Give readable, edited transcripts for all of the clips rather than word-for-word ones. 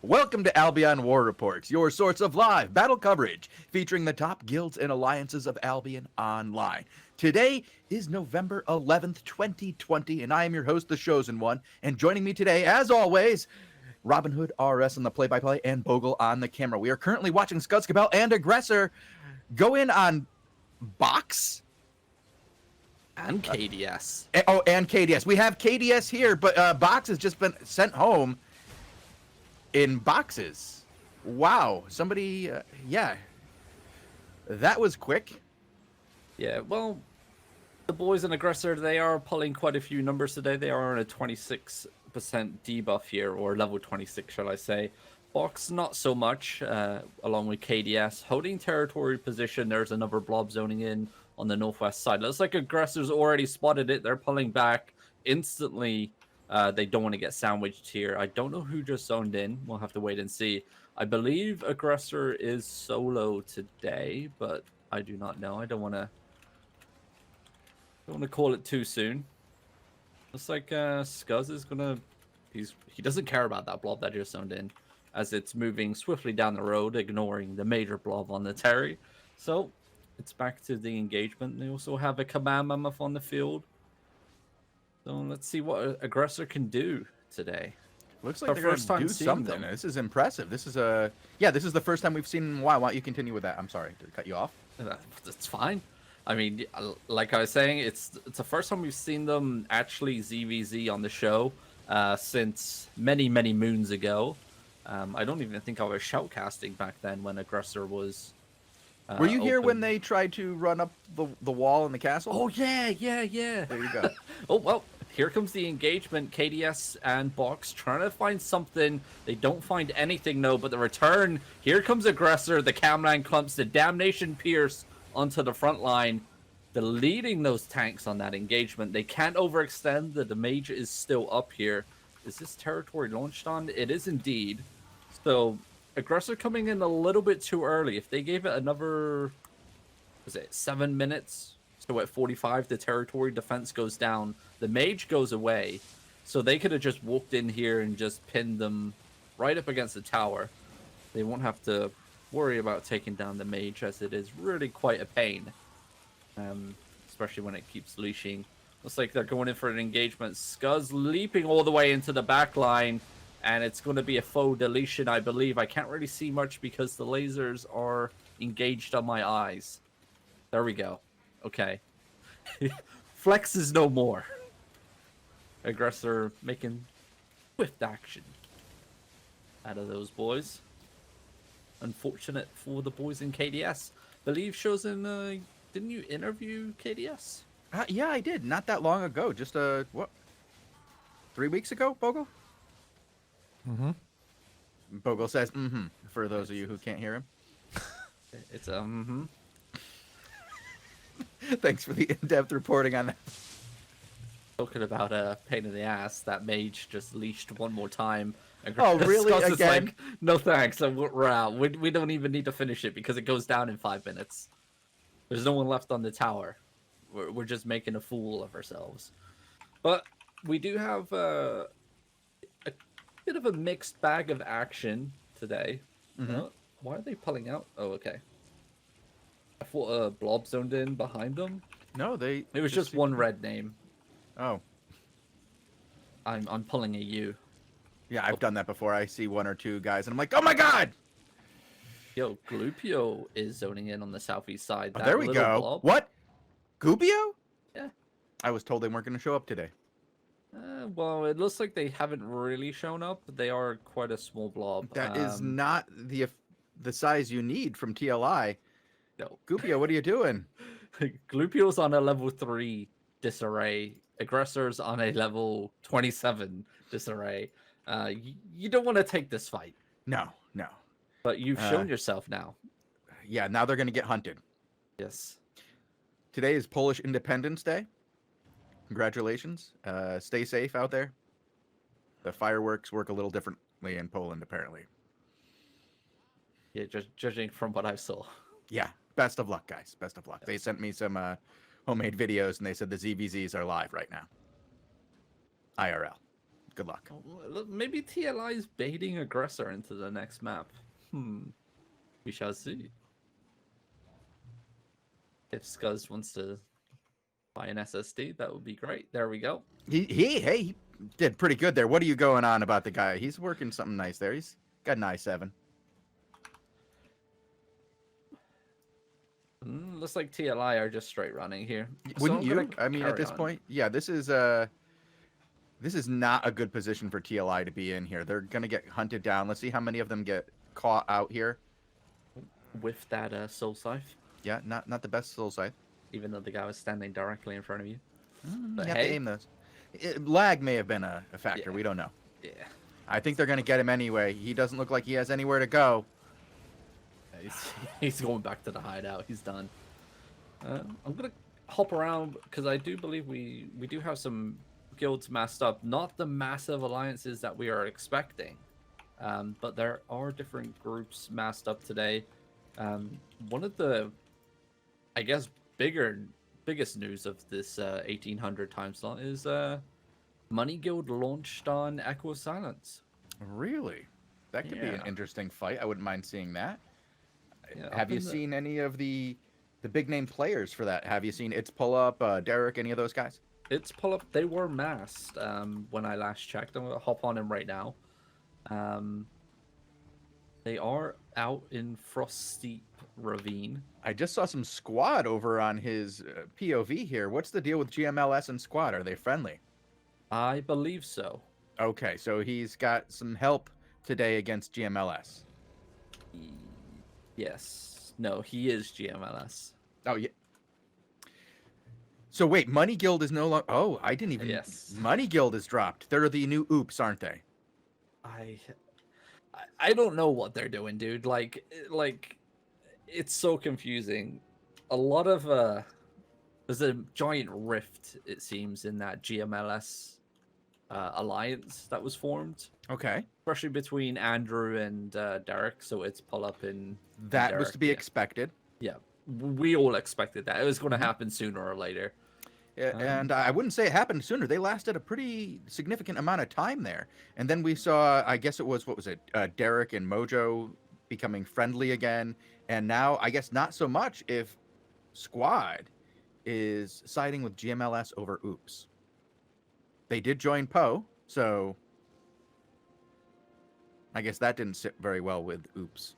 Welcome to Albion War Reports, your source of live battle coverage featuring the top guilds and alliances of Albion Online. Today is November 11th, 2020, and I am your host, the Shozen One. And joining me today, as always, Robinhoodrs on the play-by-play and Bogul on the camera. We are currently watching Scudskabel and Aggressor go in on Box and KDS. And KDS. We have KDS here, but Box has just been sent home in boxes. Wow. Somebody, yeah. That was quick. Yeah, well, the boys and Aggressor, they are pulling quite a few numbers today. They are on a 26% debuff here, or level 26, shall I say. Box, not so much, along with KDS. Holding territory position, there's another blob zoning in on the northwest side. Looks like Aggressor's already spotted it. They're pulling back instantly. They don't want to get sandwiched here. I don't know who just zoned in. We'll have to wait and see. I believe Aggressor is solo today, but I do not know. I don't want to call it too soon. Looks like Scuzz is gonna. He doesn't care about that blob that just zoned in, as it's moving swiftly down the road, ignoring the major blob on the Terry. So it's back to the engagement. They also have a command mammoth on the field. So let's see what Aggressor can do today. Looks like they're going to do something. This is impressive. This is this is the first time we've seen in a while. Why don't you continue with that? I'm sorry to cut you off. That's fine. I mean, like I was saying, it's the first time we've seen them actually ZVZ on the show since many moons ago. I don't even think I was shoutcasting back then when Aggressor was. Were you here when they tried to run up the wall in the castle? Oh yeah. There you go. Oh well, here comes the engagement. KDS and Box trying to find something. They don't find anything though, but the return. Here comes Aggressor. The Camline clumps the Damnation Pierce onto the front line, deleting those tanks on that engagement. They can't overextend. The mage is still up here. Is this territory launched on? It is indeed. So Aggressor coming in a little bit too early. If they gave it another, 7 minutes? So at 45, the territory defense goes down. The mage goes away. So they could have just walked in here and just pinned them right up against the tower. They won't have to worry about taking down the mage, as it is really quite a pain. Especially when it keeps leashing. Looks like they're going in for an engagement. Scuzz leaping all the way into the back line. And it's going to be a faux deletion, I believe. I can't really see much because the lasers are engaged on my eyes. There we go. Okay. Flex is no more. Aggressor making swift action out of those boys. Unfortunate for the boys in KDS. Believe Shozen, didn't you interview KDS? Yeah, I did. Not that long ago. Just, 3 weeks ago, Bogul? Mm-hmm. Bogul says, for those of you who can't hear him. It's a Thanks for the in-depth reporting on that. Talking about a pain in the ass, that mage just leashed one more time. Oh, really? Again? Like, no thanks, we're out. We don't even need to finish it because it goes down in 5 minutes. There's no one left on the tower. We're just making a fool of ourselves. But we do have a bit of a mixed bag of action today. Why are they pulling out? Oh, okay. I thought a blob zoned in behind them. No, it was just one red name. Oh. I'm pulling a U. Yeah, I've done that before. I see one or two guys and I'm like, oh my god! Yo, Glupio is zoning in on the southeast side. Oh, there we go. Blob. What? Gupio? Yeah. I was told they weren't going to show up today. Well, it looks like they haven't really shown up. They are quite a small blob. That is not the size you need from TLI. No. Gupio, what are you doing? Glupio's on a level 3 disarray. Aggressor's on a level 27 disarray. You don't want to take this fight. No. But you've shown yourself now. Yeah, now they're going to get hunted. Yes. Today is Polish Independence Day. Congratulations. Stay safe out there. The fireworks work a little differently in Poland, apparently. Yeah, just judging from what I saw. Yeah. Best of luck, guys. Best of luck. Yes. They sent me some homemade videos, and they said the ZVZs are live right now. IRL. Good luck. Maybe TLI is baiting aggressor into the next map. We shall see. If Scuzz wants to buy an SSD, that would be great. There we go. He did pretty good there. What are you going on about the guy? He's working something nice there. He's got an i7. Looks like TLI are just straight running here. Wouldn't I'm you? gonna I mean, at carry this on. point, yeah, this is not a good position for TLI to be in here. They're gonna get hunted down. Let's see how many of them get caught out here. With that soul scythe, Yeah, not the best soul scythe. even though the guy was standing directly in front of you. You But have to hey, aim those. Lag may have been a factor. Yeah. We don't know. yeah. I think they're gonna get him anyway. He doesn't look like he has anywhere to go. He's going back to the hideout. He's done. I'm gonna hop around because I do believe we do have some guilds massed up. Not the massive alliances that we are expecting, but there are different groups massed up today. One of the, I guess, biggest news of this 1800 time slot is Money Guild launched on Echo Silence. Really? That could be an Yeah. interesting fight. I wouldn't mind seeing that. Yeah, Have up you in the- seen any of the big name players for that? Have you seen It's Pull Up, Derek, any of those guys? It's pull up. They were masked when I last checked. I'm gonna hop on him right now. They are out in Frosty Ravine. I just saw some squad over on his POV here. What's the deal with GMLS and squad? Are they friendly? I believe so. Okay, so he's got some help today against GMLS. Yes. No, he is GMLS. Oh, yeah. So wait, Money Guild is no longer... Oh, I didn't even... Yes. Money Guild is dropped. They're the new Oops, aren't they? I don't know what they're doing, dude. Like it's so confusing. A lot of there's a giant rift, it seems, in that GMLS alliance that was formed, Okay. especially between Andrew and Derek. So it's pull up in That was Derek, to be yeah. expected. Yeah, we all expected that. It was going to Mhm. happen sooner or later. And I wouldn't say it happened sooner. They lasted a pretty significant amount of time there. And then we saw, I guess it was, what was it? Derek and Mojo becoming friendly again. And now, I guess not so much if Squad is siding with GMLS over Oops. They did join Poe, so I guess that didn't sit very well with Oops.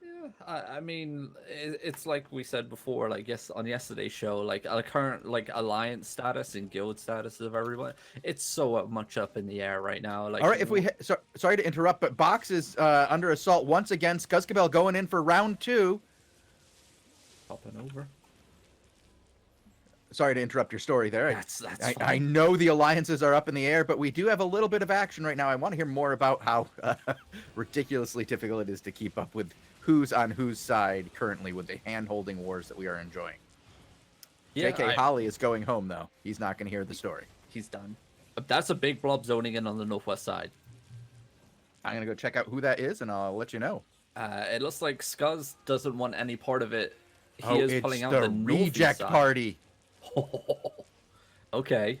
Yeah, I mean, it's like we said before, like yes, on yesterday's show, like a current like alliance status and guild status of everyone, it's so much up in the air right now. Like, All right, if we sorry to interrupt, but Box is under assault once again. Skuskabel going in for round 2. popping over. Sorry to interrupt your story there. That's I fine. know the alliances are up in the air, but we do have a little bit of action right now. I want to hear more about how ridiculously difficult it is to keep up with who's on whose side currently with the hand-holding wars that we are enjoying. Yeah, JK Holly is going home, though. He's not going to hear the story. he's done. That's a big blob zoning in on the northwest side. I'm going to go check out who that is, and I'll let you know. It looks like Scuzz doesn't want any part of it. He is it's pulling out the the northeast reject side. party. Okay.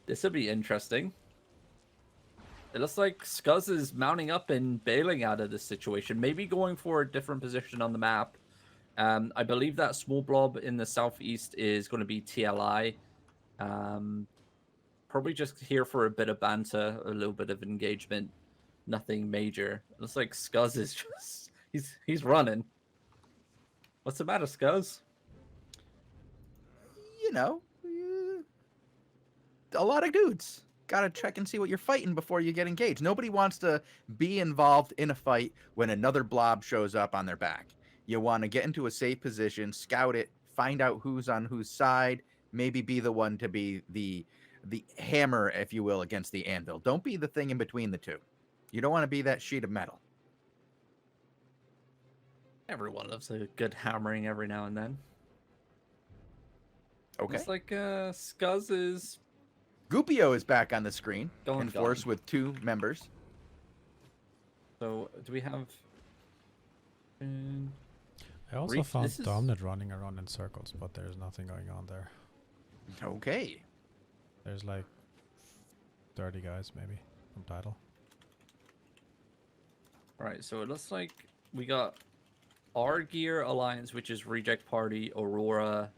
This would be interesting. It looks like Scuzz is mounting up and bailing out of this situation, maybe going for a different position on the map. I believe that small blob in the southeast is going to be TLI. Probably just here for a bit of banter, a little bit of engagement. Nothing major. It looks like Scuzz is just... He's running. What's the matter, Scuzz? You know, a lot of dudes. Gotta check and see what you're fighting before you get engaged. Nobody wants to be involved in a fight when another blob shows up on their back. You want to get into a safe position, scout it, find out who's on whose side, maybe be the one to be the hammer, if you will, against the anvil. Don't be the thing in between the two. You don't want to be that sheet of metal. Everyone loves a good hammering every now and then. Okay. It's like Scuzz is Gupio is back on the screen, Going, enforced going. with 2 members. So do we have? I also Reef, found this is- Domnet running around in circles, but there's nothing going on there. Okay. There's like 30 guys maybe from title. All right, so it looks like we got our Gear Alliance, which is Reject Party, Aurora,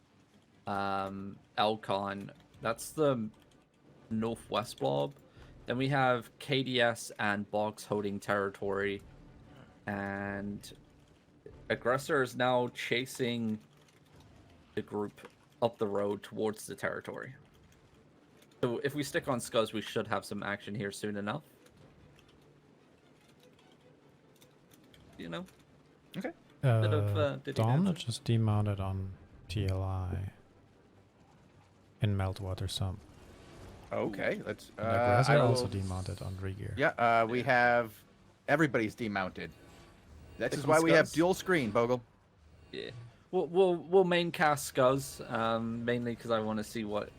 Elcon. That's the Northwest blob. Then we have KDS and Box holding territory. And Aggressor is now chasing the group up the road towards the territory. So if we stick on Scuzz, we should have some action here soon enough. You know? Okay. Did he Dom damage? just demounted on TLI in Meltwater Sump. Okay. Let's. And Aggressor I will- also demounted on Regear. Yeah. We have everybody's demounted. This Pick is on why we have Scuzz. dual screen, Bogul. Yeah. We'll main cast Scuzz, mainly because I want to see what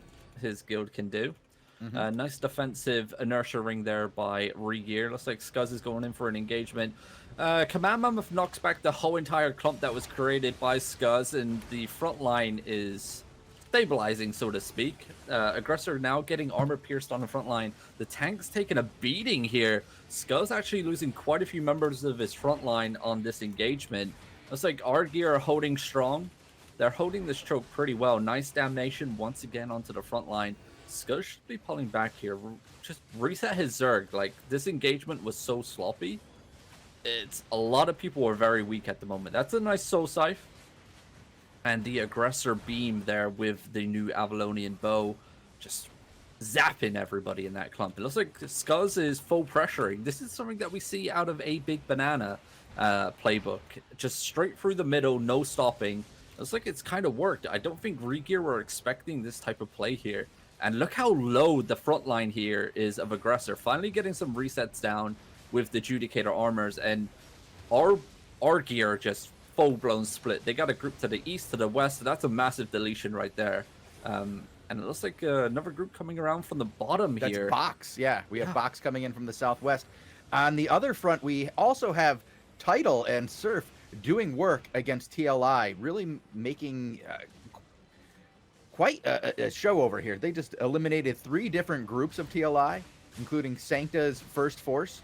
his guild can do. Nice defensive inertia ring there by Regear. Looks like Scuzz is going in for an engagement. Command Mammoth knocks back the whole entire clump that was created by Scuzz, and the front line is stabilizing, so to speak. Aggressor now getting armor pierced on the front line. The tank's taking a beating here. Scuzz actually losing quite a few members of his front line on this engagement. Looks like our gear are holding strong. They're holding this choke pretty well. Nice damnation once again onto the front line. Scuzz should be pulling back here. Just reset his Zerg. Like, this engagement was so sloppy. It's a lot of people are very weak at the moment. That's a nice soul scythe. And the aggressor beam there with the new Avalonian bow. Just zapping everybody in that clump. It looks like Scuzz is full pressuring. This is something that we see out of a Big Banana playbook. Just straight through the middle, no stopping. Looks like it's kind of worked. I don't think Regear were expecting this type of play here. And look how low the front line here is of Aggressor. Finally getting some resets down with the Judicator armors. And our gear just full-blown split. They got a group to the east, to the west. So that's a massive deletion right there. And it looks like another group coming around from the bottom That's here. Box. Yeah, we have Box coming in from the southwest. On the other front, we also have Tidal and Surf doing work against TLI, really making quite a show over here. They just eliminated 3 different groups of TLI, including Sancta's First Force.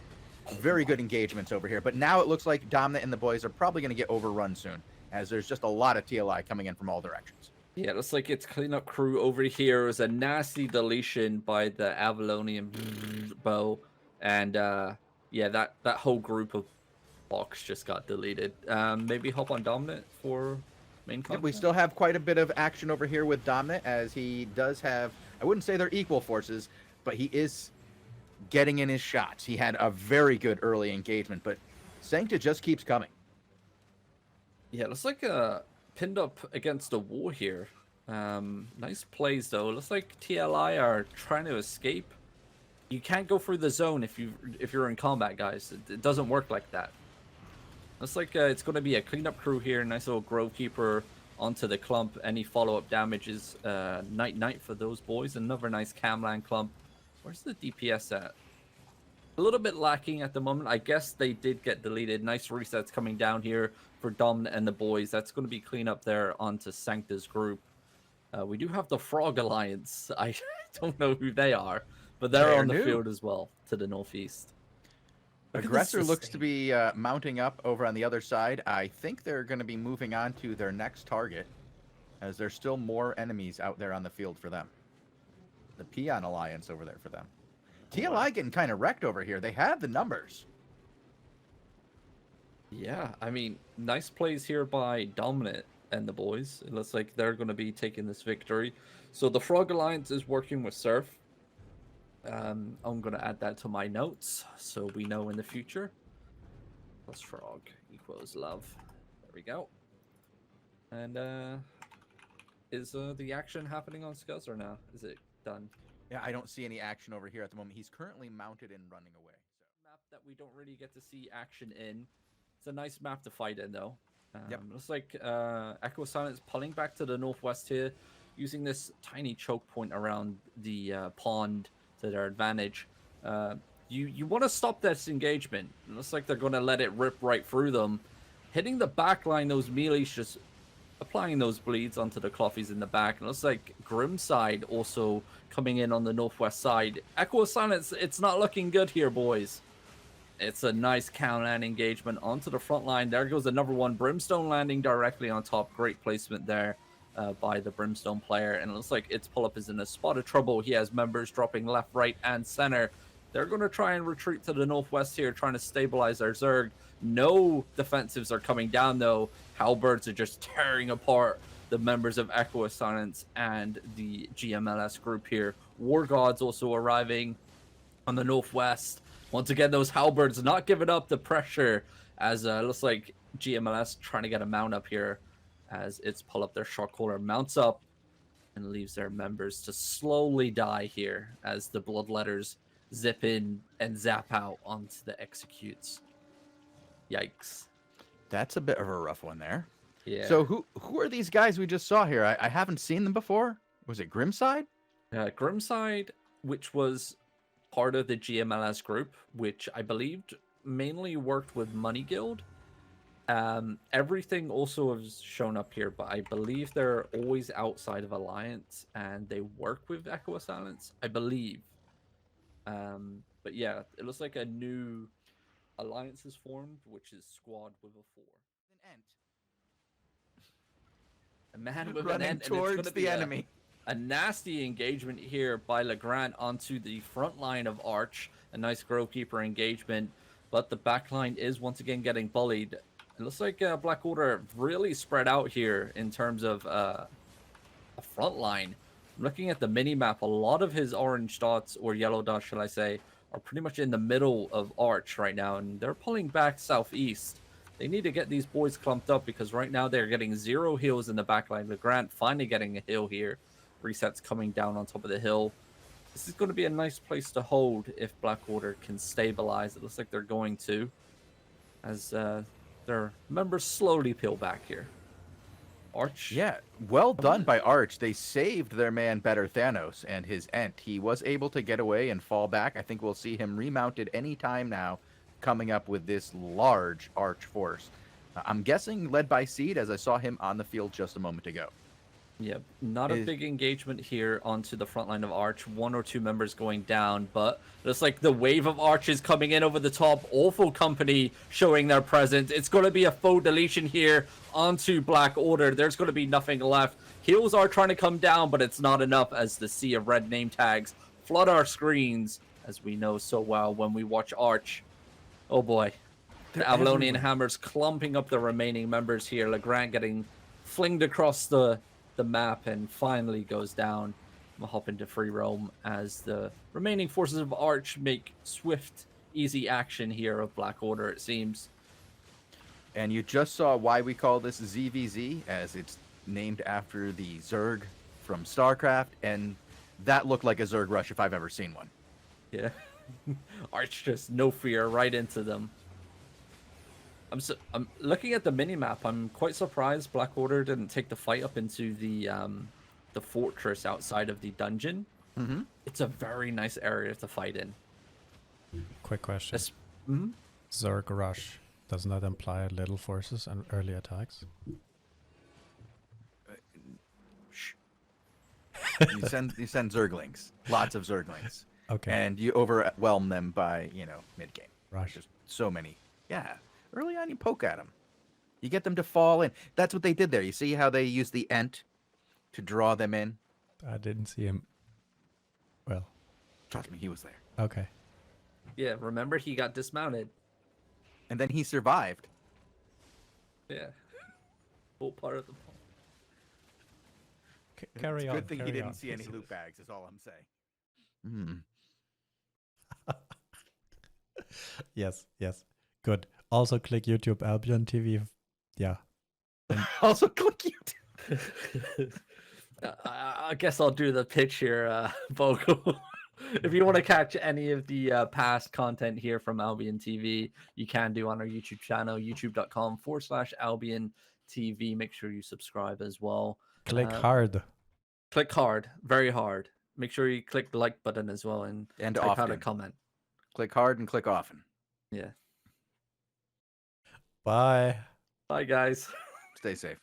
Very good engagements over here. But now it looks like Dominic and the boys are probably going to get overrun soon, as there's just a lot of TLI coming in from all directions. Yeah, it looks like it's cleanup crew over here. It was a nasty deletion by the Avalonian bow. And yeah, that whole group of Box just got deleted. Maybe hop on Dominant for main content? We still have quite a bit of action over here with Dominic, as he does have, I wouldn't say they're equal forces, but he is getting in his shots. He had a very good early engagement, but Sancta just keeps coming. Yeah, it looks like pinned up against a wall here. Nice plays though. Looks like TLI are trying to escape. You can't go through the zone if you're in combat, guys. It doesn't work like that. Looks like it's going to be a cleanup crew here. Nice little Grove Keeper onto the clump. Any follow-up damages, night for those boys. Another nice Camland clump. Where's the DPS at? A little bit lacking at the moment. I guess they did get deleted. Nice resets coming down here for Dom and the boys. That's going to be cleanup there onto Sancta's group. We do have the Frog Alliance. I don't know who they are, but they're on the field as well to the northeast. Aggressor looks to be mounting up over on the other side. I think they're going to be moving on to their next target, as there's still more enemies out there on the field for them. The Peon Alliance over there for them. TLI getting kind of wrecked over here. They have the numbers. Yeah, I mean, nice plays here by Dominant and the boys. It looks like they're going to be taking this victory. So the Frog Alliance is working with Surf. I'm going to add that to my notes so we know in the future. Plus frog equals love. There we go. And is the action happening on Scuzz or now? Is it done? Yeah, I don't see any action over here at the moment. He's currently mounted and running away. Map that we don't really get to see action in. It's a nice map to fight in though. Yep. Looks like Echo Silence pulling back to the northwest here, using this tiny choke point around the pond to their advantage. You want to stop this engagement. It looks like they're going to let it rip right through them. Hitting the back line, those melees just applying those bleeds onto the Cloffies in the back. And it looks like Grimside also coming in on the northwest side. Echo of Silence, it's not looking good here, boys. It's a nice counterland engagement onto the front line. There goes another one. Brimstone landing directly on top. Great placement there by the Brimstone player. And it looks like its pull-up is in a spot of trouble. He has members dropping left, right, and center. They're going to try and retreat to the northwest here, trying to stabilize their Zerg. No defensives are coming down, though. Halberds are just tearing apart the members of Echo of Silence and the GMLS group here. War Gods also arriving on the northwest. Once again, those halberds not giving up the pressure as it looks like GMLS trying to get a mount up here as it's pull up their shot caller mounts up and leaves their members to slowly die here as the bloodletters zip in and zap out onto the executes. Yikes. That's a bit of a rough one there. Yeah. So who are these guys we just saw here? I haven't seen them before. Was it Grimside? Grimside, which was part of the GMLS group, which I believed mainly worked with Money Guild. Everything also has shown up here, but I believe they're always outside of Alliance and they work with Echo of Silence, I believe. But yeah, it looks like a new alliance is formed, which is squad with a 4. A man with Running an ent, towards the enemy. A nasty engagement here by Legrand onto the front line of Arch. A nice Grovekeeper engagement, but the back line is once again getting bullied. It looks like Black Order really spread out here in terms of a front line. Looking at the mini-map, a lot of his orange dots, or yellow dots, shall I say, are pretty much in the middle of Arch right now, and they're pulling back southeast. They need to get these boys clumped up because right now they're getting 0 heals in the backline. Legrand finally getting a heal here. Resets coming down on top of the hill. This is going to be a nice place to hold if Black Order can stabilize. It looks like they're going to, as their members slowly peel back here. Arch. Yeah, well done by Arch. They saved their man Better Thanos and his Ent. He was able to get away and fall back. I think we'll see him remounted any time now, coming up with this large Arch force. I'm guessing led by Seed, as I saw him on the field just a moment ago. Yep, not a big engagement here onto the front line of Arch. 1 or 2 members going down, but looks like the wave of archers coming in over the top. Awful Company showing their presence. It's going to be a faux deletion here onto Black Order. There's going to be nothing left. Heals are trying to come down, but it's not enough as the sea of red name tags flood our screens, as we know so well when we watch Arch. Oh boy. The Avalonian Hammers clumping up the remaining members here. Legrand getting flinged across the map and finally goes down. We'll hop into free roam as the remaining forces of Arch make swift, easy action here of Black Order, it seems. And you just saw why we call this ZVZ, as it's named after the Zerg from StarCraft, and that looked like a Zerg rush if I've ever seen one. Yeah. Arch just no fear right into them. I'm looking at the minimap. I'm quite surprised Black Order didn't take the fight up into the fortress outside of the dungeon. Mm-hmm. It's a very nice area to fight in. Quick question. Zerg rush, doesn't that imply little forces and early attacks? You send Zerglings, lots of Zerglings. Okay. And you overwhelm them by, mid-game. Rush. Just so many. Yeah. Early on, you poke at them. You get them to fall in. That's what they did there. You see how they used the Ent to draw them in? I didn't see him. Well. Trust me, he was there. Okay. Yeah, remember he got dismounted. And then he survived. Yeah. Full part of the plan. Carry it's on. Good thing he carry didn't on. see any loot bags, is all I'm saying. Yes. Good. Also click YouTube AlbionTV. Yeah. Also click YouTube. I guess I'll do the pitch here, Bogul. If you want to catch any of the past content here from Albion TV, you can do on our YouTube channel, youtube.com/AlbionTV. Make sure you subscribe as well. Click hard. Click hard, very hard. Make sure you click the like button as well and type out a often. comment. Click hard and click often. Yeah. Bye. Bye, guys. Stay safe.